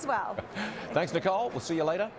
as well. Thanks, Nicole. We'll see you later.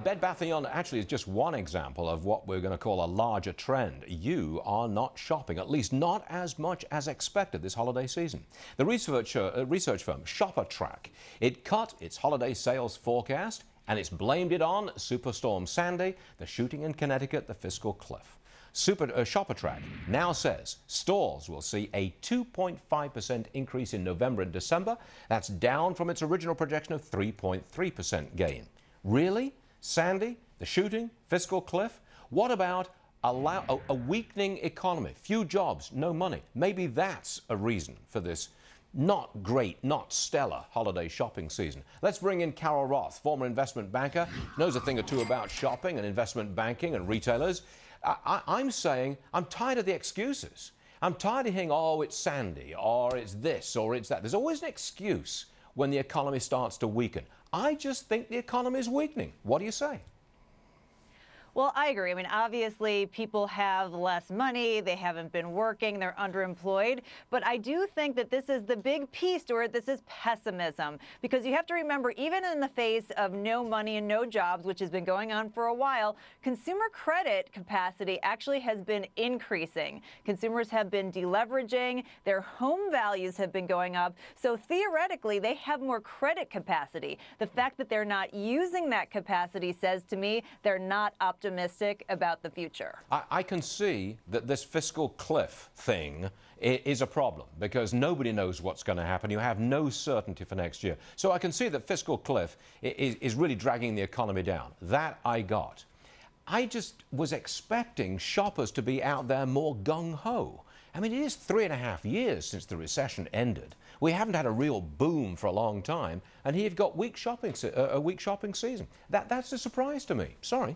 Bed Bath & Beyond actually is just one example of what we're going to call a larger trend. You are not shopping, at least not as much as expected this holiday season. The research firm ShopperTrack, it cut its holiday sales forecast and it's blamed it on Superstorm Sandy, the shooting in Connecticut, the fiscal cliff. ShopperTrack now says stores will see a 2.5% increase in November and December. That's down from its original projection of 3.3% gain. Really? Sandy, the shooting, fiscal cliff? What about a weakening economy, few jobs, no money? Maybe that's a reason for this not great, not stellar holiday shopping season. Let's bring in Carol Roth, former investment banker, knows a thing or two about shopping and investment banking and retailers. I'm saying I'm tired of the excuses. I'm tired of hearing, oh, it's Sandy, or it's this, or it's that. There's always an excuse when the economy starts to weaken. I just think the economy is weakening. What do you say? Well, I agree. I mean, obviously, people have less money. They haven't been working. They're underemployed. But I do think that this is the big piece, Stuart. This is pessimism. Because you have to remember, even in the face of no money and no jobs, which has been going on for a while, consumer credit capacity actually has been increasing. Consumers have been deleveraging. Their home values have been going up. So theoretically, they have more credit capacity. The fact that they're not using that capacity says to me they're not optimistic about the future. I can see that this fiscal cliff thing is a problem because nobody knows what's going to happen. You have no certainty for next year. So I can see that fiscal cliff is really dragging the economy down. That I got. I just was expecting shoppers to be out there more gung-ho. I mean, it is 3.5 years since the recession ended. We haven't had a real boom for a long time, and here you've got a weak shopping season. That's a surprise to me. Sorry.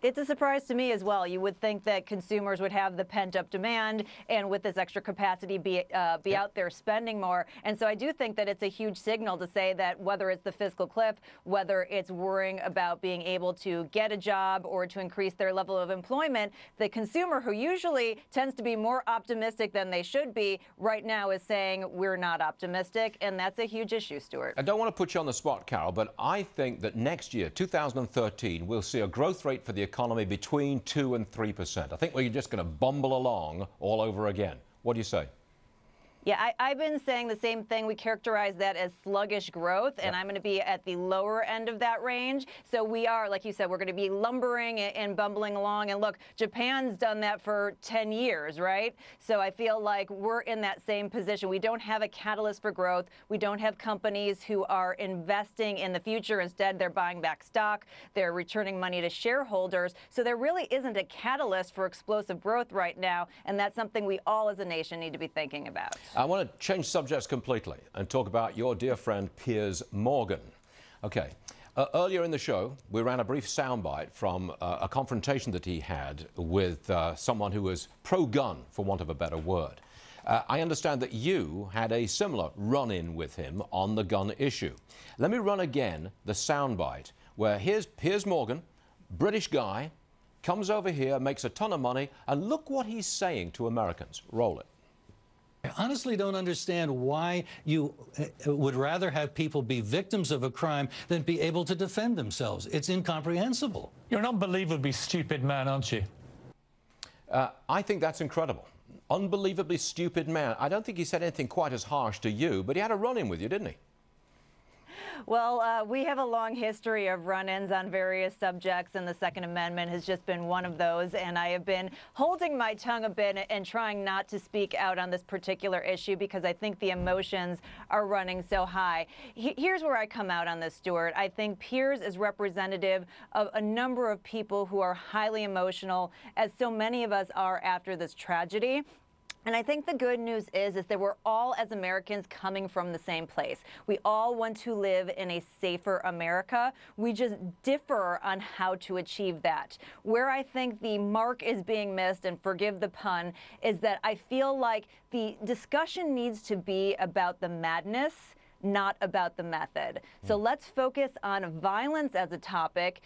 It's a surprise to me as well. You would think that consumers would have the pent-up demand and with this extra capacity be out there spending more. And so I do think that it's a huge signal to say that whether it's the fiscal cliff, whether it's worrying about being able to get a job or to increase their level of employment, the consumer, who usually tends to be more optimistic than they should be, right now is saying we're not optimistic. And that's a huge issue, Stuart. I don't want to put you on the spot, Carol, but I think that next year, 2013, we'll see a growth rate for the economy between 2% and 3%. I think we're just going to bumble along all over again. What do you say? Yeah, I've been saying the same thing. We characterize that as sluggish growth, and I'm going to be at the lower end of that range. So we are, like you said, we're going to be lumbering and bumbling along. And look, Japan's done that for 10 years, right? So I feel like we're in that same position. We don't have a catalyst for growth. We don't have companies who are investing in the future. Instead, they're buying back stock. They're returning money to shareholders. So there really isn't a catalyst for explosive growth right now, and that's something we all as a nation need to be thinking about. I want to change subjects completely and talk about your dear friend Piers Morgan. Okay, earlier in the show, we ran a brief soundbite from a confrontation that he had with someone who was pro-gun, for want of a better word. I understand that you had a similar run-in with him on the gun issue. Let me run again the soundbite where here's Piers Morgan, British guy, comes over here, makes a ton of money, and look what he's saying to Americans. Roll it. I honestly don't understand why you would rather have people be victims of a crime than be able to defend themselves. It's incomprehensible. You're an unbelievably stupid man, aren't you? I think that's incredible. Unbelievably stupid man. I don't think he said anything quite as harsh to you, but he had a run-in with you, didn't he? Well, we have a long history of run-ins on various subjects, and the Second Amendment has just been one of those. And I have been holding my tongue a bit and trying not to speak out on this particular issue because I think the emotions are running so high. Here's where I come out on this, Stuart. I think Piers is representative of a number of people who are highly emotional, as so many of us are after this tragedy. And I think the good news is that we're all, as Americans, coming from the same place. We all want to live in a safer America. We just differ on how to achieve that. Where I think the mark is being missed, and forgive the pun, is that I feel like the discussion needs to be about the madness, not about the method. So let's focus on violence as a topic.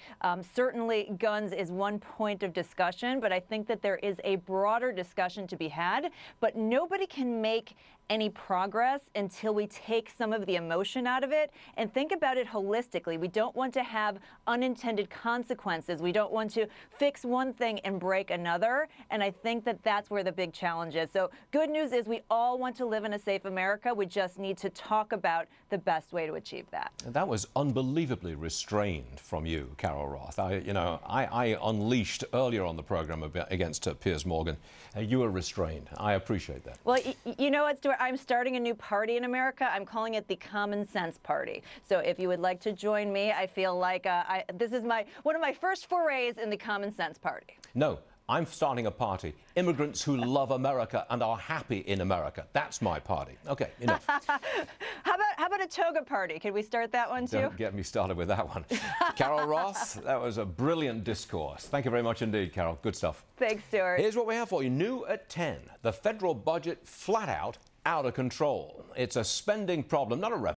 Certainly guns is one point of discussion, but I think that there is a broader discussion to be had. But nobody can make any progress until we take some of the emotion out of it and think about it holistically. We don't want to have unintended consequences. We don't want to fix one thing and break another. And I think that that's where the big challenge is. So good news is we all want to live in a safe America. We just need to talk about the best way to achieve that. That was unbelievably restrained from you, Carol Roth. I unleashed earlier on the program against Piers Morgan. You were restrained. I appreciate that. Well, you know what, Stuart? I'm starting a new party in America. I'm calling it the Common Sense Party. So if you would like to join me, I feel like this is one of my first forays in the Common Sense Party. No. I'm starting a party. Immigrants who love America and are happy in America. That's my party. Okay, enough. How about a toga party? Could we start that one too? Don't get me started with that one. Carol Roth, that was a brilliant discourse. Thank you very much indeed, Carol. Good stuff. Thanks, Stuart. Here's what we have for you. New at 10. The federal budget flat out of control. It's a spending problem, not a